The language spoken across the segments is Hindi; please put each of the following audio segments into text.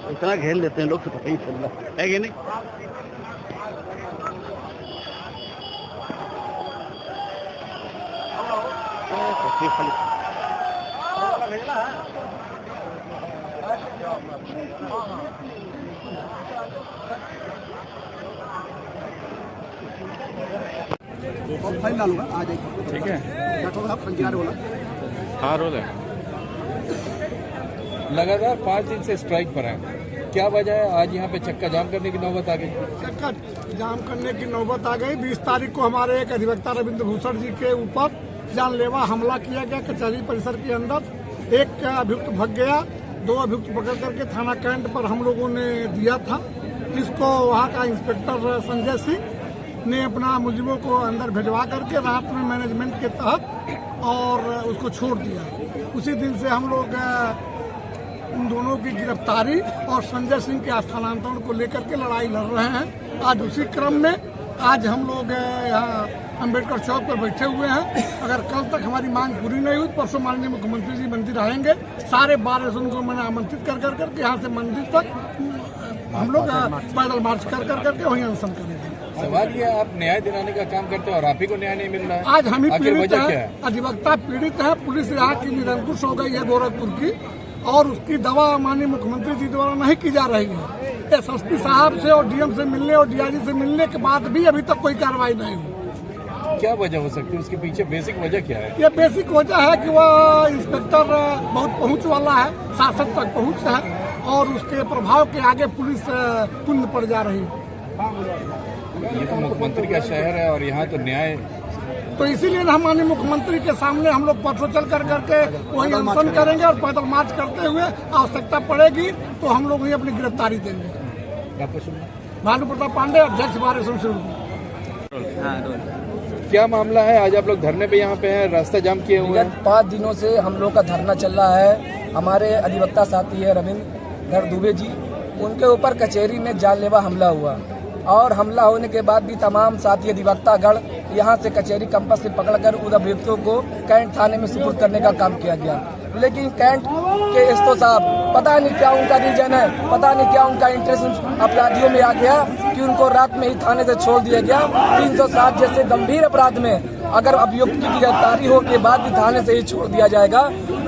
इतना घेर लेते हैं लोग तो पता ही चल रहा है कि नहीं। फाइन डालूंगा आ जाएगा। ठीक है, हाँ रोज है। लगातार 5 दिन से स्ट्राइक पर है, क्या वजह है? आज यहाँ पे चक्का जाम करने की नौबत आ गई। चक्का जाम करने की नौबत आ गई। 20 तारीख को हमारे एक अधिवक्ता रविंद्र भूषण जी के ऊपर जानलेवा हमला किया गया कचहरी परिसर के अंदर। एक अभियुक्त भाग गया, 2 अभियुक्त पकड़ करके थाना कैंट पर हम लोगों ने दिया था। इसको वहाँ का इंस्पेक्टर संजय सिंह ने अपना मुलजिमों को अंदर भिजवा करके रात में मैनेजमेंट के तहत और उसको छोड़ दिया। उसी दिन से हम लोग उन दोनों की गिरफ्तारी और संजय सिंह के स्थानांतरण को लेकर के लड़ाई लड़ रहे हैं। आज उसी क्रम में आज हम लोग यहाँ अम्बेडकर चौक पर बैठे हुए हैं। अगर कल तक हमारी मांग पूरी नहीं हुई, परसों माननीय मुख्यमंत्री जी मंदिर आएंगे। सारे 12 जन को मैंने आमंत्रित कर करके यहाँ से मंदिर तक हम लोग पैदल मार्च कर करके वहीं अनशन करेंगे। सवाल ये, आप न्याय दिलाने का काम करते हो और आप ही को न्याय नहीं मिल रहा है। आज हम ही पीड़ित हैं, अधिवक्ता पीड़ित है। पुलिस यहाँ की निरंकुश हो गई है गोरखपुर की, और उसकी दवा माननीय मुख्यमंत्री जी द्वारा नहीं की जा रही है। एसएसपी साहब से और डीएम से मिलने और डीआईजी से मिलने के बाद भी अभी तक कोई कार्रवाई नहीं हुई। क्या वजह हो सकती है? उसके पीछे बेसिक वजह क्या है? ये बेसिक वजह है कि वह इंस्पेक्टर बहुत पहुंच वाला है, शासन तक पहुंच है, और उसके प्रभाव के आगे पुलिस कुंद पड़ जा रही है। ये तो मुख्यमंत्री का शहर है और यहाँ तो न्याय, तो इसीलिए हम माननीय मुख्यमंत्री के सामने हम लोग परसों चल करके वही अनशन करेंगे और पैदल मार्च करते हुए आवश्यकता पड़ेगी तो हम लोग वही अपनी गिरफ्तारी देंगे। भानु प्रताप पांडे, अध्यक्ष बार एसोसिएशन। क्या मामला है? आज आप लोग धरने पे यहाँ पे हैं, रास्ता जाम किए हुए हैं। 5 दिनों से हम लोग का धरना चल रहा है। हमारे अधिवक्ता साथी है रविंद्र दुबे जी, उनके ऊपर कचहरी में जानलेवा हमला हुआ, और हमला होने के बाद भी तमाम साथी अधिवक्ता गण यहाँ से कचहरी कैंपस से पकड़कर उन अभियुक्तों को कैंट थाने में सुपुर्द करने का काम किया गया। लेकिन कैंट के एसओ साहब, पता नहीं क्या उनका रीजन है, पता नहीं क्या उनका इंटरेस्ट अपराधियों में आ गया कि उनको रात में ही थाने से छोड़ दिया गया। 307 जैसे गंभीर अपराध में अगर अभियुक्त की गिरफ्तारी हो के बाद भी थाने से ही छोड़ दिया जाएगा।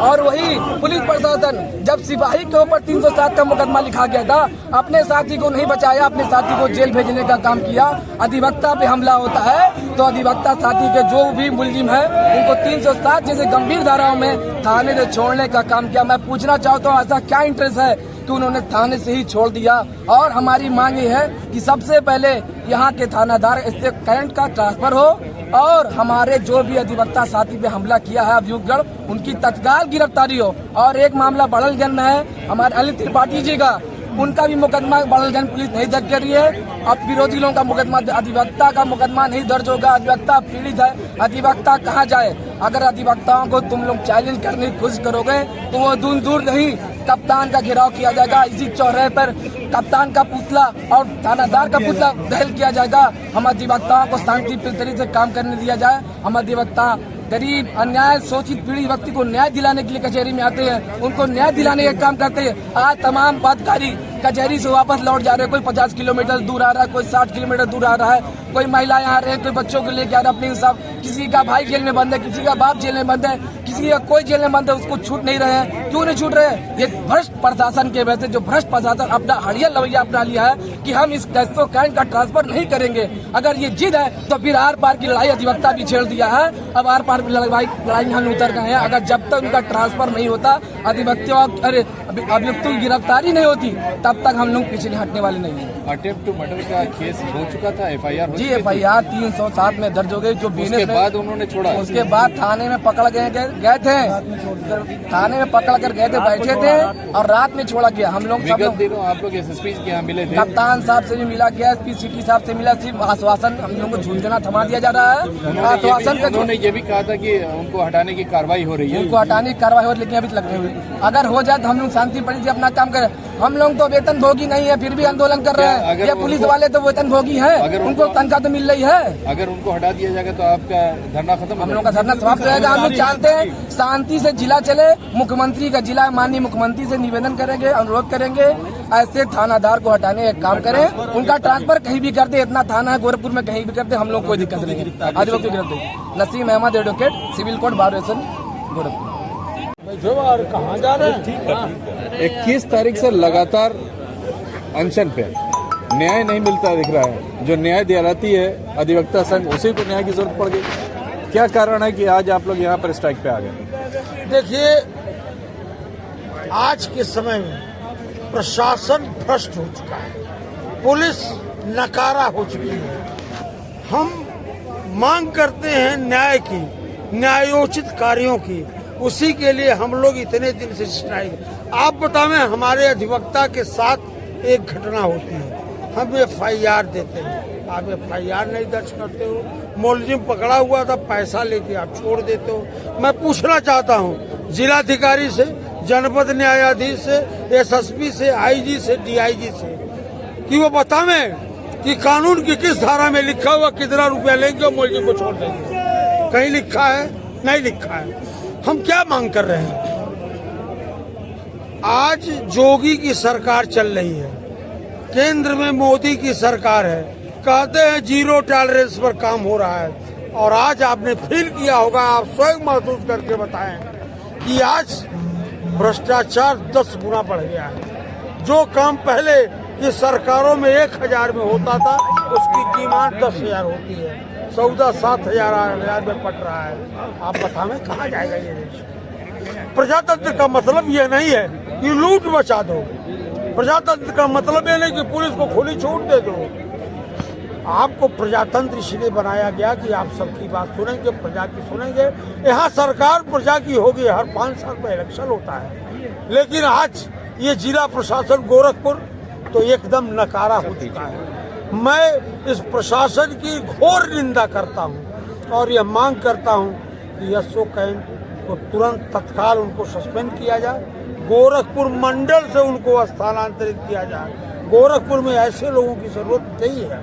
और वही पुलिस प्रशासन जब सिपाही के ऊपर 307 का मुकदमा लिखा गया था, अपने साथी को नहीं बचाया, अपने साथी को जेल भेजने का काम किया। अधिवक्ता पे हमला होता है तो अधिवक्ता साथी के जो भी मुलजिम है उनको 307 जैसे गंभीर धाराओं में थाने से छोड़ने का काम किया। मैं पूछना चाहता हूँ, ऐसा क्या इंटरेस्ट है कि उन्होंने थाने से ही छोड़ दिया? और हमारी मांग ये है कि सबसे पहले यहाँ के थानादार इससे कैंट का ट्रांसफर हो, और हमारे जो भी अधिवक्ता साथी पे हमला किया है अभियुक्तगण, उनकी तत्काल गिरफ्तारी हो। और एक मामला बड़लगंज में है हमारे अनिल त्रिपाठी जी का, उनका भी मुकदमा बड़लगंज पुलिस नहीं दर्ज कर रही है। अब विरोधी लोगों का मुकदमा, अधिवक्ता का मुकदमा नहीं दर्ज होगा। अधिवक्ता पीड़ित है, अधिवक्ता कहाँ जाए? अगर अधिवक्ताओं को तुम लोग चैलेंज करने की कोशिश करोगे तो वो दूर दूर नहीं, कप्तान का घेराव किया जाएगा। इसी चौराहे पर कप्तान का पुतला और थानादार का पुतला दहल किया जाएगा। हम अधिवक्ताओं को शांतिपूर्ण तरीके से काम करने दिया जाए। हम अधिवक्ता गरीब, अन्याय शोषित पीड़ित व्यक्ति को न्याय दिलाने के लिए कचहरी में आते हैं, उनको न्याय दिलाने का काम करते हैं। आज तमाम पदाधिकारी कचहरी से वापस लौट जा रहे हैं। कोई 50 किलोमीटर दूर आ रहा है, कोई 60 किलोमीटर दूर आ रहा है, कोई महिला यहाँ रहे, कोई बच्चों को लेकर आ रहा है अपने हिसाब। किसी का भाई जेल में बंद है, किसी का बाप जेल में बंद है, किसी का कोई जेल में बंद है, उसको छूट नहीं रहे हैं। क्यों नहीं छूट रहे? ये भ्रष्ट प्रशासन के वजह से, जो भ्रष्ट प्रशासन अपना हड़िया लवैया अपना लिया है कि हम इस कैंट का ट्रांसफर नहीं करेंगे। अगर ये जिद है तो फिर आर पार की लड़ाई अधिवक्ता भी छेड़ दिया है। अब आर पार की लड़ाई में हम उतर गए हैं। अगर जब तक उनका ट्रांसफर नहीं होता, अधिवक्ता अभियुक्त की गिरफ्तारी नहीं होती तब तक हम लोग पीछे हटने वाले नहीं हैं। अटेम्प्ट टू मर्डर का केस हो चुका था, FIR जी FIR 307 में दर्ज हो गई। जो उसके बाद उन्होंने छोड़ा, उसके बाद थाने में पकड़ गए थे, थाने में पकड़ कर गए थे, बैठे थे और रात में छोड़ा गया। हम लोग विगत दिनों आप लोग SSP के यहाँ मिले थे, कप्तान साहब से भी मिला गया, SP सिटी साहब से मिला। सिर्फ आश्वासन हम लोग को झूठना थमा दिया जा रहा है। आश्वासन का उन्होंने ये भी कहा था कि उनको हटाने की कार्रवाई हो रही है, उनको हटाने की कार्रवाई हो रही, लेकिन अभी तक नहीं हुई। अगर हो जाए तो हम लोग शांति प्रिय से अपना काम करें। हम लोग तो वेतन भोगी नहीं है, फिर भी आंदोलन कर रहे हैं। ये पुलिस वाले तो वेतन भोगी हैं, उनको तनख्वाह तो मिल रही है। अगर उनको हटा दिया जाएगा तो आपका धरना खत्म, हम लोग का धरना समाप्त हो जाएगा। हम लोग चाहते हैं शांति से जिला चले। मुख्यमंत्री का जिला माननीय मुख्यमंत्री से निवेदन करेंगे, अनुरोध करेंगे, ऐसे थानादार को हटाने का काम करें। उनका ट्रांसफर कहीं भी कर दे, इतना थाना है गोरखपुर में, कहीं भी कर दे, हम लोग कोई दिक्कत नहीं है। अधिवक्ता गिरफ्तारी Naseem Ahmad advocate, civil court bar Gorakhpur. कहाँ जा रहे हैं? 21 तारीख से लगातार अनशन पे, न्याय नहीं मिलता दिख रहा है। जो न्याय दिलाती है अधिवक्ता संघ, उसी को न्याय की जरूरत पड़ गई। क्या कारण है कि आज आप लोग यहाँ पर स्ट्राइक पे आ गए? देखिए, आज के समय में प्रशासन भ्रष्ट हो चुका है, पुलिस नकारा हो चुकी है। हम मांग करते हैं न्याय की, न्यायोचित कार्यों की। उसी के लिए हम लोग इतने दिन से स्ट्राइक। आप बतावें, हमारे अधिवक्ता के साथ एक घटना होती है, हम FIR देते हैं, आप FIR नहीं दर्ज करते हो। मुलजिम पकड़ा हुआ था, पैसा लेके आप छोड़ देते हो। मैं पूछना चाहता हूँ जिलाधिकारी से, जनपद न्यायाधीश से, SSP से, IG से, DIG से, कि वो बतावें कि कानून की किस धारा में लिखा हुआ कितना रुपया लेंगे और मुलजिम को छोड़ देंगे। कहीं लिखा है? नहीं लिखा है। हम क्या मांग कर रहे हैं? आज जोगी की सरकार चल रही है, केंद्र में मोदी की सरकार है, कहते हैं 0 टॉलरेंस पर काम हो रहा है। और आज आपने फील किया होगा, आप स्वयं महसूस करके बताएं कि आज भ्रष्टाचार 10 गुना बढ़ गया है। जो काम पहले की सरकारों में 1000 में होता था, उसकी डिमांड 10,000 होती है। सौदा 7,000 में पट रहा है। आप बतावें कहाँ जाएगा ये देश? प्रजातंत्र का मतलब ये नहीं है कि लूट मचा दो। प्रजातंत्र का मतलब ये नहीं कि पुलिस को खुली छूट दे दो। आपको प्रजातंत्र इसलिए बनाया गया कि आप सबकी बात सुनेंगे, प्रजा की सुनेंगे। यहाँ सरकार प्रजा की होगी, हर 5 साल में इलेक्शन होता है। लेकिन आज ये जिला प्रशासन गोरखपुर तो एकदम नकारा हो चुका है। मैं इस प्रशासन की घोर निंदा करता हूं और यह मांग करता हूं कि अशोक कैंट को तुरंत तत्काल उनको सस्पेंड किया जाए, गोरखपुर मंडल से उनको स्थानांतरित किया जाए। गोरखपुर में ऐसे लोगों की जरूरत नहीं है।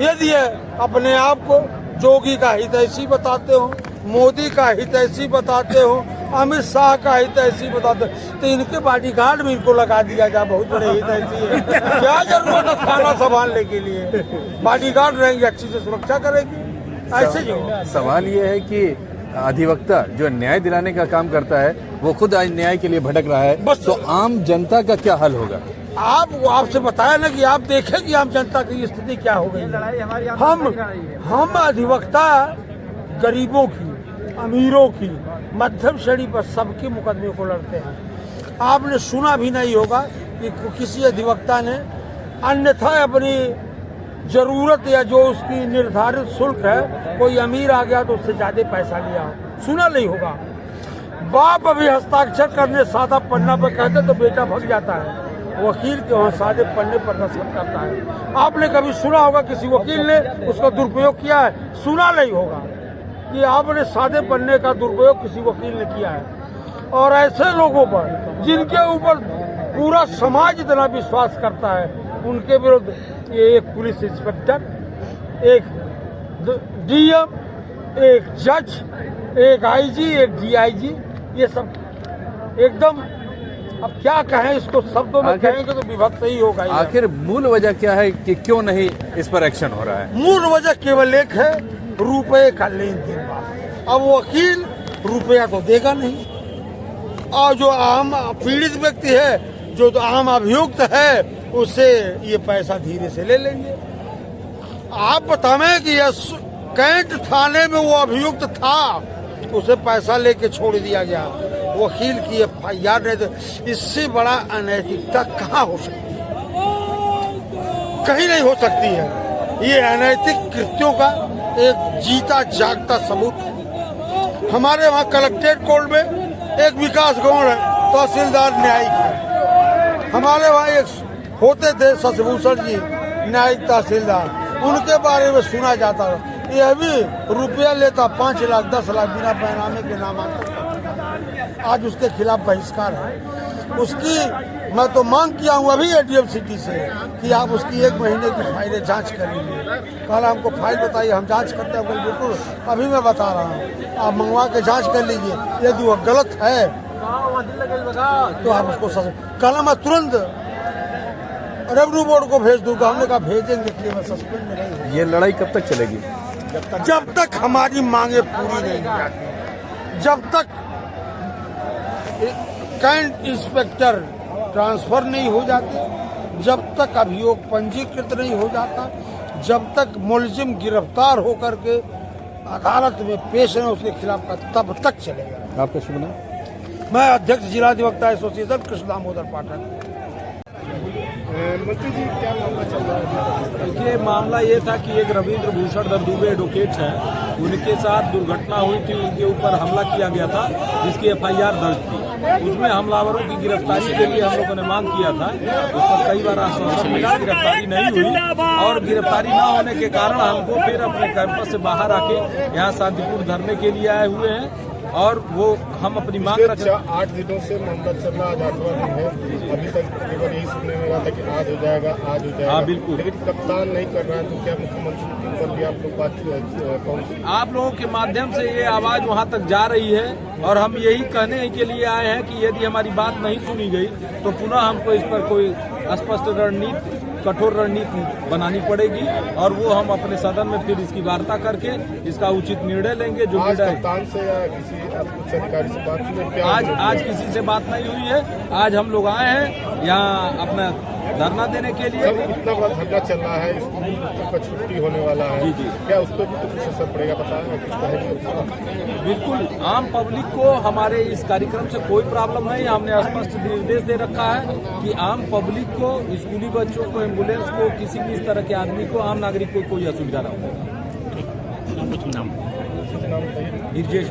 यदि ये अपने आप को जोगी का हितैषी बताते हो, मोदी का हितैषी बताते हो, अमित शाह का हितैषी बताते, तो इनके बॉडीगार्ड में इनको लगा दिया जाए। बहुत बड़े हितैषी है, क्या जरूरत है थाना संभालने के लिए? बॉडीगार्ड रहेंगे, अच्छी से सुरक्षा करेगी। ऐसे जो सवाल ये है कि अधिवक्ता जो न्याय दिलाने का काम करता है, वो खुद आज न्याय के लिए भटक रहा है, तो आम जनता का क्या हल होगा? आपसे बताया ना कि आप देखें कि आम जनता की स्थिति क्या हो गई। हम अधिवक्ता गरीबों की, अमीरों की, मध्यम श्रेणी पर सबके मुकदमे को लड़ते हैं। आपने सुना भी नहीं होगा कि किसी अधिवक्ता ने अन्यथा अपनी जरूरत या जो उसकी निर्धारित शुल्क है, कोई अमीर आ गया तो उससे ज्यादा पैसा लिया, सुना नहीं होगा। बाप अभी हस्ताक्षर करने सादा पन्ना पर कहते तो बेटा भग जाता है, वकील के वहाँ सादे पन्ने पर दस्तखत करता है। आपने कभी सुना होगा किसी वकील ने उसका दुरुपयोग किया है? सुना नहीं होगा कि आपने सादे पन्ने का दुरुपयोग किसी वकील ने किया है। और ऐसे लोगों पर जिनके ऊपर पूरा समाज इतना विश्वास करता है, उनके विरुद्ध ये एक पुलिस इंस्पेक्टर, एक DM, एक जज, एक IG, एक DIG, ये सब एकदम, अब क्या कहें इसको, शब्दों में कहेंगे तो विभक्त ही होगा। आखिर मूल वजह क्या है कि क्यों नहीं इस पर एक्शन हो रहा है? मूल वजह केवल एक है, रुपए का लेन देन। अब वकील रुपया तो देगा नहीं, और जो आम पीड़ित व्यक्ति है, जो तो आम अभियुक्त है, उससे ये पैसा धीरे से ले लेंगे। आप बतावें कि कैंट थाने में वो अभियुक्त था, उसे पैसा लेके छोड़ दिया गया। वकील की FIR नहीं दे, इससे बड़ा अनैतिकता कहाँ हो सकती है? कहीं नहीं हो सकती है। ये अनैतिक कृत्यों का एक जीता जागता सबूत है। हमारे वहाँ कलेक्ट्रेट कोर्ट में एक विकास गौड़ है, तहसीलदार न्यायिक है। हमारे वहाँ एक होते थे शशिभूषण जी न्यायिक तहसीलदार, उनके बारे में सुना जाता था। यह भी रुपया लेता 5 लाख 10 लाख बिना पैनामे के नामांकन। आज उसके खिलाफ बहिष्कार है। उसकी मैं तो मांग किया हूँ अभी ADM सिटी से कि आप उसकी 1 महीने की फाइलें जांच कर लीजिए। कल हमको फाइल बताइए, हम जांच करते हैं। बिल्कुल अभी मैं बता रहा हूँ, आप मंगवा के जांच कर लीजिए। यदि वो गलत है तो आप उसको कल मैं तुरंत रेवेन्यू बोर्ड को भेज दूंगा। हमने कहा भेजेंगे कि मैं सस्पेंड में नहीं। ये लड़ाई कब तक चलेगी? जब तक हमारी मांगे पूरी नहीं हो जाती, जब तक कैंट इंस्पेक्टर ट्रांसफर नहीं हो जाते, जब तक अभियोग पंजीकृत नहीं हो जाता, जब तक मुलजिम गिरफ्तार होकर के अदालत में पेश है उसके खिलाफ का, तब तक चलेगा। आपका शुभ नाम? मैं अध्यक्ष जिला अधिवक्ता एसोसिएशन कृष्ण दामोदर पाठक। मंत्री जी क्या मामला चल रहा है? देखिए, मामला ये था कि एक रविंद्र भूषण दर दुबे एडवोकेट हैं, उनके साथ दुर्घटना हुई थी, उनके ऊपर हमला किया गया था जिसकी FIR दर्ज थी। उसमें हमलावरों की गिरफ्तारी के लिए हम लोगों ने मांग किया था। उस पर कई बार आश्वासन मिला, गिरफ्तारी नहीं हुई और गिरफ्तारी न होने के कारण हमको फिर अपने कैंपस से बाहर आके यहाँ शांतिपूर्ण धरने के लिए आए हुए हैं और वो हम अपनी मांग रख 8 दिनों से मामला चल रहा, आज 8वां दिन है। अभी तक केवल यही सुनने में रहा था कि आज हो जाएगा, आज हो जाएगा। हाँ, बिल्कुल। लेकिन कप्तान नहीं कर रहा है, तो क्या मुख्यमंत्री के ऊपर भी आप लोग बात पहुंची? आप लोगों के माध्यम से ये आवाज वहां तक जा रही है और हम यही कहने के लिए आए हैं कि यदि हमारी बात नहीं सुनी गई तो पुनः हमको इस पर कोई स्पष्ट रणनीति, कठोर रणनीति बनानी पड़ेगी और वो हम अपने सदन में फिर इसकी वार्ता करके इसका उचित निर्णय लेंगे। जो आज निर्णय कप्तान से या किसी उच्च अधिकारी से बात हुई? आज किसी से बात नहीं हुई है। आज हम लोग आए हैं यहाँ अपना धरना देने के लिए। जब इतना बड़ा धरना चल रहा है, स्कूल का छुट्टी होने वाला है, जी, जी। क्या उस पर भी तो कुछ असर पड़ेगा? बिल्कुल, आम पब्लिक को हमारे इस कार्यक्रम से कोई प्रॉब्लम नहीं। हमने स्पष्ट निर्देश दे रखा है कि आम पब्लिक को, स्कूली बच्चों को, एम्बुलेंस को, किसी भी इस तरह के आदमी को, आम नागरिक को कोई असुविधा न हो। नाम गिरजेश